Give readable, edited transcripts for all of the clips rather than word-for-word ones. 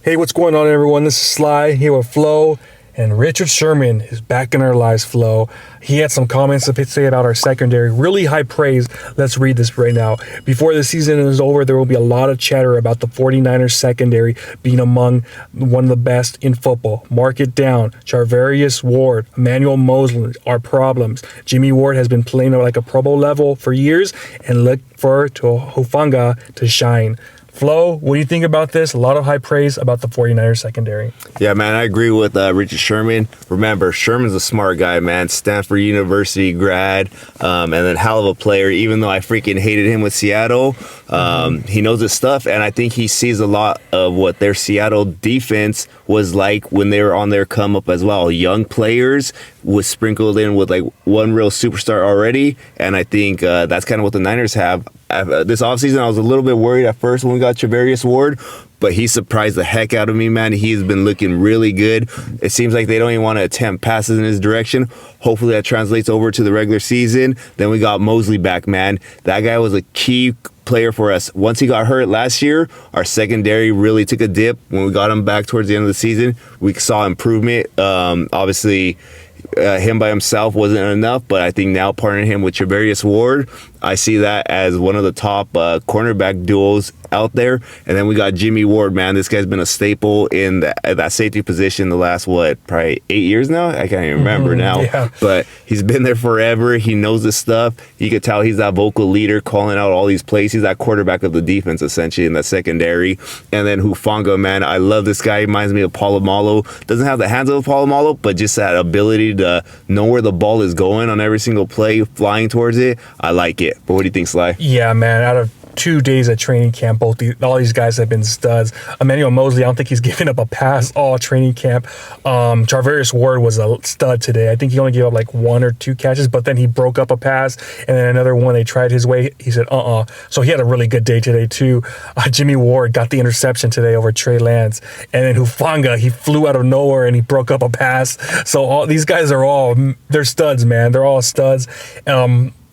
Hey, what's going on, everyone? This is Sly here with Flo, and Richard Sherman is back in our lives, Flo. He had some comments to say about our secondary. Really high praise. Let's read this right now. Before the season is over, there will be a lot of chatter about the 49ers secondary being among one of the best in football. Mark it down. Charvarius Ward, Emmanuel Mosley are problems. Jimmy Ward has been playing at like a Pro Bowl level for years, and look for Hufanga to shine. Flo, what do you think about this? A lot of high praise about the 49ers secondary. Yeah, man, I agree with Richard Sherman. Remember, Sherman's a smart guy, man. Stanford University grad, and then hell of a player. Even though I freaking hated him with Seattle, he knows his stuff, and I think he sees a lot of what their Seattle defense was like when they were on their come up as well. Young players was sprinkled in with like one real superstar already, and I think that's kind of what the Niners have. This offseason, I was a little bit worried at first when we got Charvarius Ward, but he surprised the heck out of me, man. He's been looking really good. It seems like they don't even want to attempt passes in his direction. Hopefully that translates over to the regular season. Then we got Mosley back, man. That guy was a key player for us. Once he got hurt last year, our secondary really took a dip. When we got him back towards the end of the season, we saw improvement. Obviously, him by himself wasn't enough, but I think now partnering him with Charvarius Ward, I see that as one of the top cornerback duos out there. And then we got Jimmy Ward, man. This guy's been a staple in that safety position the last, probably 8 years now? I can't even remember now. Yeah. But he's been there forever. He knows this stuff. You could tell he's that vocal leader calling out all these plays. He's that quarterback of the defense, essentially, in that secondary. And then Hufanga, man. I love this guy. He reminds me of Polamalu. Doesn't have the hands of Polamalu, but just that ability to know where the ball is going on every single play, flying towards it. I like it. But what do you think, Sly? Yeah, man. Out of 2 days at training camp, all these guys have been studs. Emmanuel Mosley, I don't think he's given up a pass all training camp. Charvarius Ward was a stud today. I think he only gave up like 1 or 2 catches, but then he broke up a pass, and then another one they tried his way. He said, So he had a really good day today too. Jimmy Ward got the interception today over Trey Lance, and then Hufanga, he flew out of nowhere and he broke up a pass. So all these guys they're studs, man. They're all studs.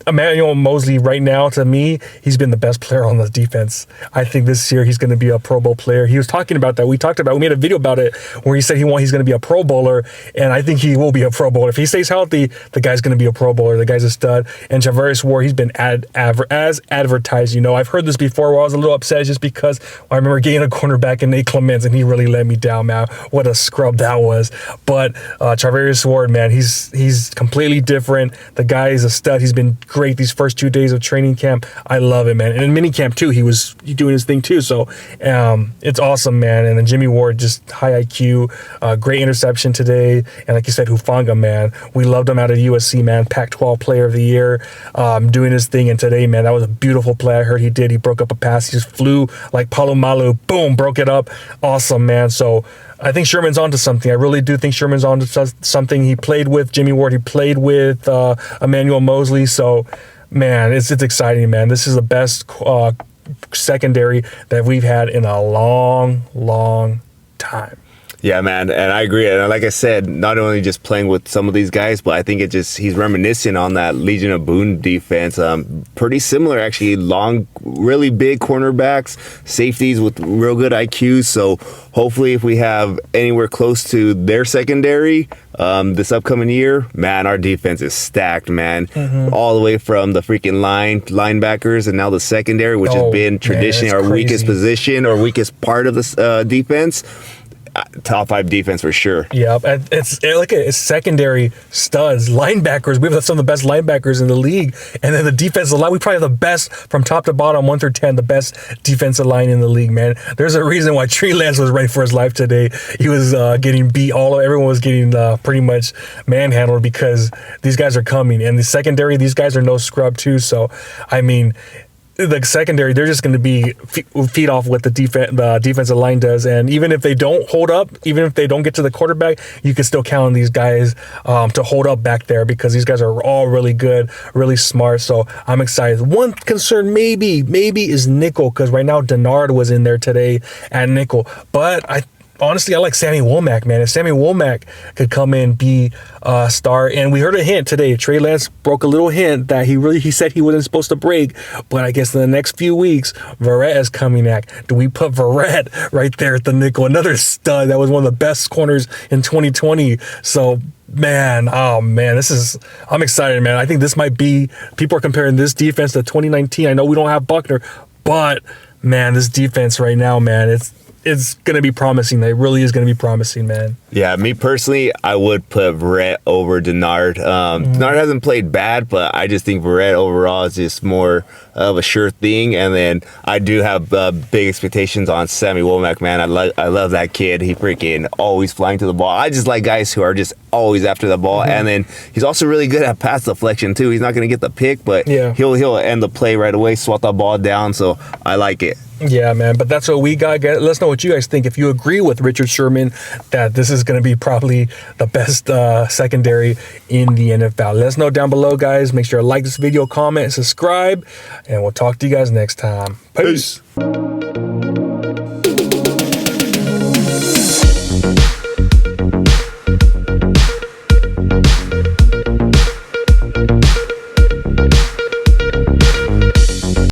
Emmanuel Mosley right now, to me, he's been the best player on the defense. I think this year he's going to be a Pro Bowl player. He was talking about that. We made a video about it where he said he's going to be a Pro Bowler, and I think he will be a Pro Bowler. If he stays healthy, the guy's going to be a Pro Bowler. The guy's a stud. And Charvarius Ward, he's been as advertised. You know, I've heard this before where I was a little upset just because I remember getting a cornerback in Nate Clements, and he really let me down, man. What a scrub that was. But Charvarius Ward, man, he's completely different. The guy is a stud. He's been great these first 2 days of training camp. I love it, man. And in mini camp too, he was doing his thing too. So it's awesome, man. And then Jimmy Ward, just high IQ, great interception today. And like you said, Hufanga, man, we loved him out of USC, man. Pac-12 Player of the Year, doing his thing. And today, man, that was a beautiful play. I heard he did. He broke up a pass. He just flew like Polamalu, boom, broke it up. Awesome, man. So I think Sherman's onto something. I really do think Sherman's onto something. He played with Jimmy Ward. He played with Emmanuel Mosley. So, man, it's exciting, man. This is the best secondary that we've had in a long, long time. Yeah, man, and I agree. And like I said, not only just playing with some of these guys, but I think he's reminiscent on that Legion of Boom defense. Pretty similar, actually. Long, really big cornerbacks, safeties with real good IQs. So hopefully if we have anywhere close to their secondary this upcoming year, man, our defense is stacked, man. All the way from the freaking linebackers and now the secondary, which has been traditionally our weakest position or weakest part of the defense. Top 5 defense for sure. Yeah, it's secondary studs, linebackers. We have some of the best linebackers in the league, and then the defensive line. We probably have the best from top to bottom, 1 through 10, the best defensive line in the league, man. There's a reason why Trey Lance was ready for his life today. He was getting beat. Everyone was getting pretty much manhandled because these guys are coming, and the secondary, these guys are no scrub too. So, I mean, the secondary, they're just going to be feed off what the defensive line does. And even if they don't hold up, even if they don't get to the quarterback, you can still count on these guys to hold up back there because these guys are all really good, really smart. So I'm excited. One concern maybe is nickel, because right now Denard was in there today at nickel. But honestly, I like Sammy Womack, man. If Sammy Womack could come in and be a star, and we heard a hint today. Trey Lance broke a little hint that he said he wasn't supposed to break, but I guess in the next few weeks, Verrett is coming back. Do we put Verrett right there at the nickel? Another stud that was one of the best corners in 2020. So, man, oh man, I'm excited, man. I think this might be, people are comparing this defense to 2019. I know we don't have Buckner, but man, this defense right now, man, it's going to be promising. It really is going to be promising, man. Yeah, me personally, I would put Verrett over Denard. Denard hasn't played bad, but I just think Verrett overall is just more of a sure thing. And then I do have big expectations on Sammy Womack, man. I love that kid. He freaking always flying to the ball. I just like guys who are just always after the ball. And then he's also really good at pass deflection too. He's not going to get the pick, but he'll end the play right away, swat the ball down. So I like it. Yeah, man, but that's what we got. Let us know what you guys think. If you agree with Richard Sherman that this is going to be probably the best secondary in the NFL. Let us know down below, guys. Make sure to like this video, comment, and subscribe, and we'll talk to you guys next time. Peace.